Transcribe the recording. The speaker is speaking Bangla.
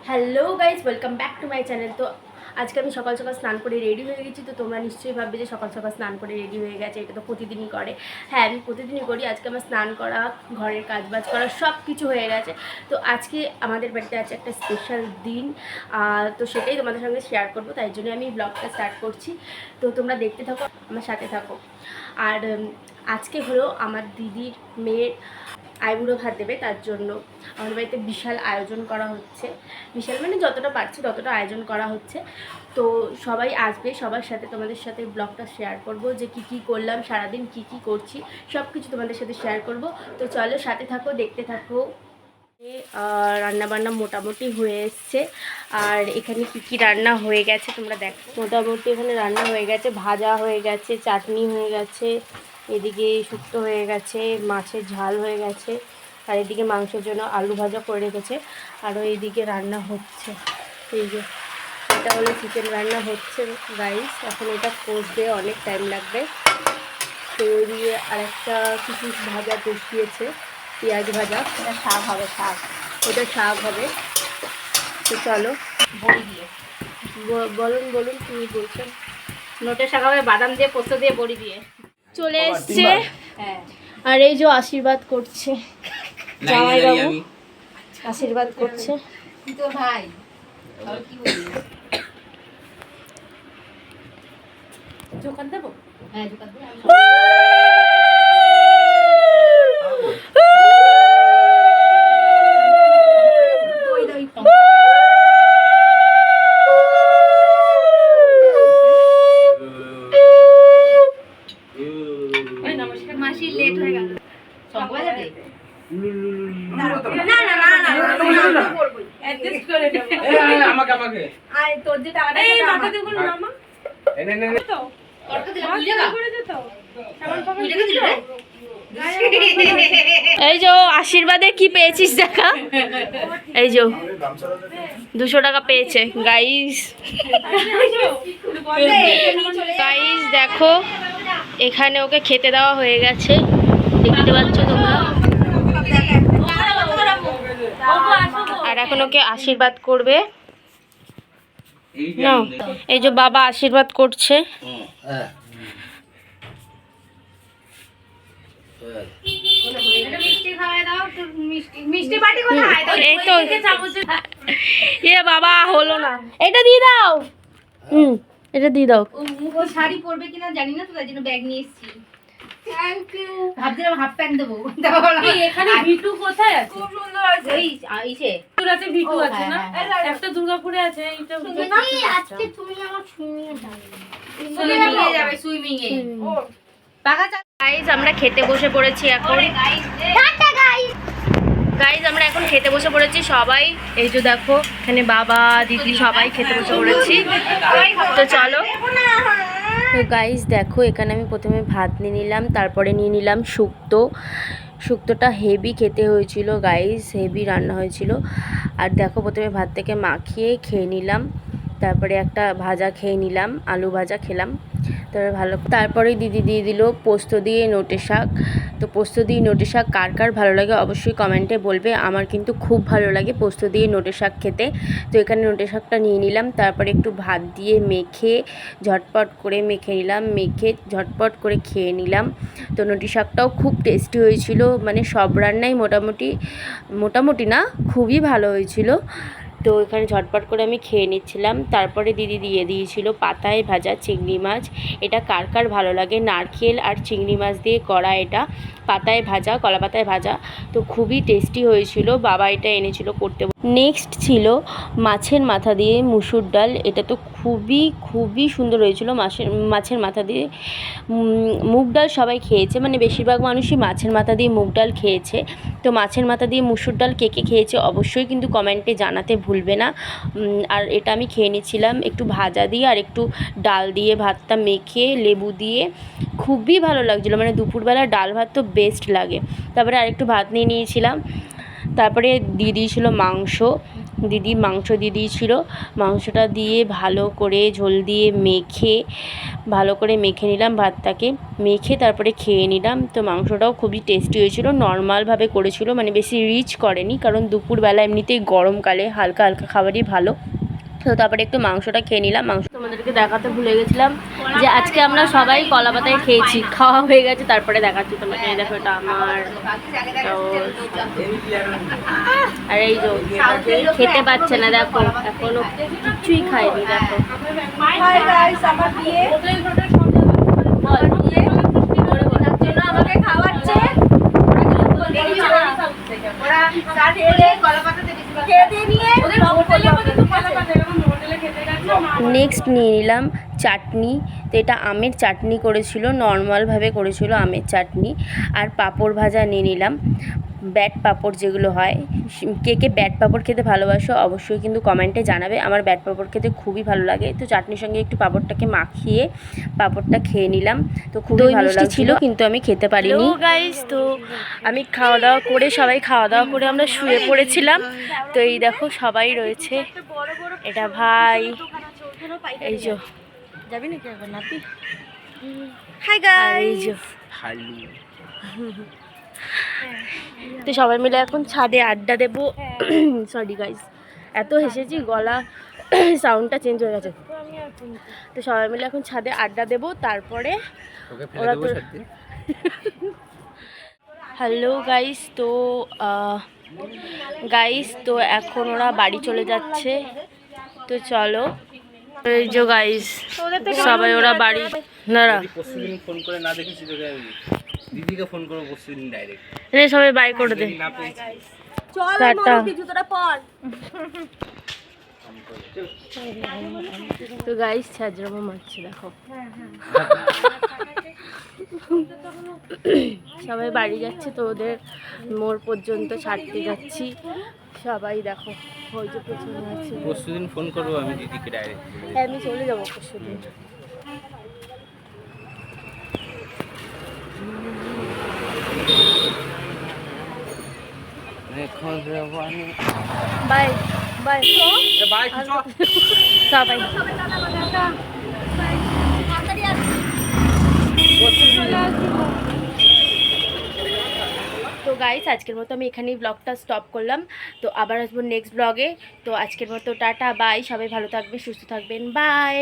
Hello guys, welcome back to my channel. তো আজকে আমি সকাল সকাল স্নান করে রেডি হয়ে গেছি। তো তোমরা নিশ্চয়ই ভাববে যে সকাল সকাল স্নান করে রেডি হয়ে গেছে, এটা তো প্রতিদিনই করে। হ্যাঁ, আমি প্রতিদিনই করি। আজকে আমার স্নান করা, ঘরের কাজবাজ করা সব কিছু হয়ে গেছে। তো আজকে আমাদের বাড়িতে আছে একটা স্পেশাল দিন, তো সেটাই তোমাদের সঙ্গে শেয়ার করবো। তাই জন্য আমি ব্লগটা স্টার্ট করছি। তো তোমরা দেখতে থাকো, আমার সাথে থাকো। আর আজকে হলো আমার দিদির মেয়ের আইবুড়ো ভাত দেবে, তার জন্য আমাদের বাড়িতে বিশাল আয়োজন করা হচ্ছে। বিশাল মানে যতটা পারছি ততটা আয়োজন করা হচ্ছে। তো সবাই আসবে, সবার সাথে তোমাদের সাথে ব্লগটা শেয়ার করব, যে কি কি করলাম সারাদিন, কি কি করছি সব কিছু তোমাদের সাথে শেয়ার করব। তো চলো সাথে থাকো, দেখতে থাকো। রান্নাবান্না মোটামুটি হয়ে এসছে। আর এখানে কি কি রান্না হয়ে গেছে তোমরা দেখো। মোটামুটি এখানে রান্না হয়ে গেছে, ভাজা হয়ে গেছে, চাটনি হয়ে গেছে, এদিকে শুক্তো হয়ে গেছে, মাছের ঝাল হয়ে গেছে, আর এদিকে মাংসের জন্য আলু ভাজা করে রেখেছে। আরও এইদিকে রান্না হচ্ছে, এই যে এটা হলো চিকেন রান্না হচ্ছে গাইস। এখন এটা কষবে, অনেক টাইম লাগবে। তো দিয়ে আরেকটা কিছু ভাজা কষিয়েছে, পেঁয়াজ ভাজা, এটা শাক হবে, শাক, ওটা শাক হবে। তো চলো বড়ি দিয়ে বলুন বলুন, তুমি বলছেন। নোটে শাক হবে, বাদাম দিয়ে, পোস্ত দিয়ে, বড়ি দিয়ে। চলে এসছে, হ্যাঁ, আর এই যে আশীর্বাদ করছে জামাইবাবু, আশীর্বাদ করছে। তো ভাই কি বলি, দোকান দেবো, হ্যাঁ দোকান দিয়ে মাসি লেট হয়ে গেল। সব বাজাবে না না না না না করবই অ্যাডজাস্ট করে দেব। আমাকে আমাকে আয় তোর যে টাকাটা এই মাথা দিয়ে বল মামা এনে নে তো কত দিলা বুঝে না করে দে তো সামান পাবো বুঝে দিল। এই যে আশীর্বাদে কি পেয়েছিস দেখা, এই যে 200 টাকা পেয়েছে গাইস। গাইস দেখো, এখানে ওকে খেতে দেওয়া হয়ে গেছে, দেখতে পাচ্ছ তোমরা। আর এখন ওকে আশীর্বাদ করবে। নাও, এই যে বাবা আশীর্বাদ করছে। মিষ্টি খাওয়াই দাও তো, মিষ্টি বাটি কোথায়? এই তো এ বাবা হলো না, এটা দিয়ে দাও। এটা দিয়ে দাও। ও শাড়ি পরবে কিনা জানি না, তো তাই জন্য ব্যাগ নিয়ে এসেছি। Thank you. ভাবছিলাম হাফ প্যান্ট দেবো। এখানে ভিটু কোথায় আছে? খুব সুন্দর আছে। এই ইসে সুরাতে ভিটু ও, আছে না? হ্যাঁ, একটা দুর্গাপুরে আছে, এইটা আজকে তুমি আমার শুনিয়ে দাও। সুইমিং এ যাবে, সুইমিং এ। পাকা চা গাইজ আমরা খেতে বসে পড়েছি এখন। গাইস গাইজ আমরা এখন খেতে বসে পড়েছি সবাই। এই যে দেখো, এখানে বাবা দিদি সবাই খেতে বসে পড়েছি। তো চলো। তো গাইজ দেখো, এখানে আমি প্রথমে ভাত নিয়ে নিলাম, তারপরে নিয়ে নিলাম শুক্তো। শুক্তোটা হেভি খেতে হয়েছিল গাইজ, হেভি রান্না হয়েছিল। আর দেখো, প্রথমে ভাত থেকে মাখিয়ে খেয়ে নিলাম, তারপরে একটা ভাজা খেয়ে নিলাম, আলু ভাজা খেলাম। তারপরে দিদি দিয়ে দিল পোস্ত দিয়ে নোটে শাক। তো পোস্ত দিয়ে নোটে শাক কার কার ভালো লাগে অবশ্যই কমেন্টে বলবে। আমার কিন্তু খুব ভালো লাগে পোস্ত দিয়ে নোটে শাক খেতে। তো এখানে নোটে শাকটা নিয়ে নিলাম, তারপরে একটু ভাত দিয়ে মেখে ঝটপট করে মেখে নিলাম, মেখে ঝটপট করে খেয়ে নিলাম। তো নোটে শাকটাও খুব টেস্টি হয়েছিল, মানে সব রান্নাই মোটামুটি না, খুবই ভালো হয়েছিল। তো এখানে ঝটপট করে আমি খেয়ে নিচ্ছিলাম। তারপরে দিদি দিয়ে দিয়েছিল পাতায় ভাজা চিংড়ি মাছ। এটা কার কার ভালো লাগে, নারকেল আর চিংড়ি মাছ দিয়ে করা এটা, পাতায় ভাজা, কলা পাতায় ভাজা। তো খুবই টেস্টি হয়েছিল, বাবা এটা এনেছিল করতে। নেক্সট ছিল মাছের মাথা দিয়ে মুসুর ডাল। এটা তো খুবই সুন্দর হয়েছিল। মাছের মাথা দিয়ে মুগ ডাল সবাই খেয়েছে, মানে বেশিরভাগ মানুষই মাছের মাথা দিয়ে মুগ ডাল খেয়েছে। তো মাছের মাথা দিয়ে মুসুর ডাল কে কে খেয়েছে অবশ্যই কিন্তু কমেন্টে জানাতে ভুলবে না। আর এটা আমি খেয়ে নিচ্ছিলাম একটু ভাজা দিয়ে আর একটু ডাল দিয়ে, ভাতটা মেখে লেবু দিয়ে, খুবই ভালো লাগছিলো। মানে দুপুরবেলা ডাল ভাত তো বেস্ট লাগে। তারপরে আরেকটু ভাত নিয়ে নিয়েছিলাম, তারপরে দিয়ে দিয়েছিল মাংস। দিদি মাংস দিয়ে দিয়েছিল। মাংসটা দিয়ে ভালো করে ঝোল দিয়ে ভালো করে মেখে নিলাম, ভাতটাকে মেখে তারপরে খেয়ে নিলাম। তো মাংসটাও খুবই টেস্টি হয়েছিল, নর্মালভাবে করেছিল, মানে বেশি রিচ করেনি, কারণ দুপুরবেলা এমনিতেই গরমকালে হালকা হালকা খাবারই ভালো। তো তারপরে একটু মাংসটা খেয়ে নিলাম। মাংস তোমাদেরকে দেখাতে ভুলে গেছিলাম যে আজকে আমরা সবাই কলা পাতায় খেয়েছি, খাওয়া হয়ে গেছে, তারপরে দেখাচ্ছি তোমাকে। এই দেখো এটা আমার আর এই যে খেতে পাচ্ছে না, দেখো এখনো কিছুই খায়নি। দেখো হাই গাইস, আমার বিয়ে আমাকে খাওয়াচ্ছে। ওরা খেয়ে দিয়ে নিয়ে নেক্সট নিয়ে নিলাম চাটনি। তো এটা আমের চাটনি করেছিল, নর্মালভাবে করেছিল আমের চাটনি। আর পাঁপড় ভাজা নিয়ে নিলাম, ব্যাট পাঁপড় যেগুলো হয়। কে কে ব্যাট পাঁপড় খেতে ভালোবাসো অবশ্যই কিন্তু কমেন্টে জানাবে। আমার ব্যাট পাঁপড় খেতে খুবই ভালো লাগে। তো চাটনির সঙ্গে একটু পাঁপড়টাকে মাখিয়ে পাঁপড়টা খেয়ে নিলাম। তো খুবই ভালো লাগছিল, কিন্তু আমি খেতে পারিনি। গাইস, তো আমি খাওয়া দাওয়া করে সবাই খাওয়া দাওয়া করে আমরা শুয়ে পড়েছিলাম। তো এই দেখো সবাই রয়েছে, এটা ভাই, এই যে যাবি নাকি একবার নাতি, হাই আর গাইস। এই যে তো সবাই মিলে এখন ছাদে আড্ডা দেবো। সরি গাইস, এত হেসেছি গলা সাউন্ডটা চেঞ্জ হয়ে গেছে। তো সবাই মিলে এখন ছাদে আড্ডা দেবো, তারপরে ওরা তো হ্যালো গাইস। তো এখন ওরা বাড়ি চলে যাচ্ছে। তো চলো, এই যে গাইস সবাই ওরা বাড়ি দাঁড়া পরশুদিন ফোন করে না দেখেছি তোকে, আমি দিদিকে ফোন করবো পরশুদিন ডাইরেক্ট। রে সবাই বাই করে দে, না পেয়েছি চল টাটা। জুতোটা পর। তো গাইস ছাজরামা মারছে, দেখো সবাই বাড়ি যাচ্ছে। তো ওদের মোড় পর্যন্ত ছাড়তে যাচ্ছি সবাই, দেখো ওই যে পেছনে আছে। পরশুদিন ফোন করবো আমি দিদিকে ডাইরেক্ট। হ্যাঁ আমি চলে যাবো পরশুদিন। বাই বাই বাই কিছু সবাই। তো গাইস আজকের মতো আমি এখানেই ব্লগটা স্টপ করলাম। তো আবার আসবো নেক্সট ব্লগে। তো আজকের মতো টাটা বাই, সবাই ভালো থাকবে, সুস্থ থাকবেন, বাই।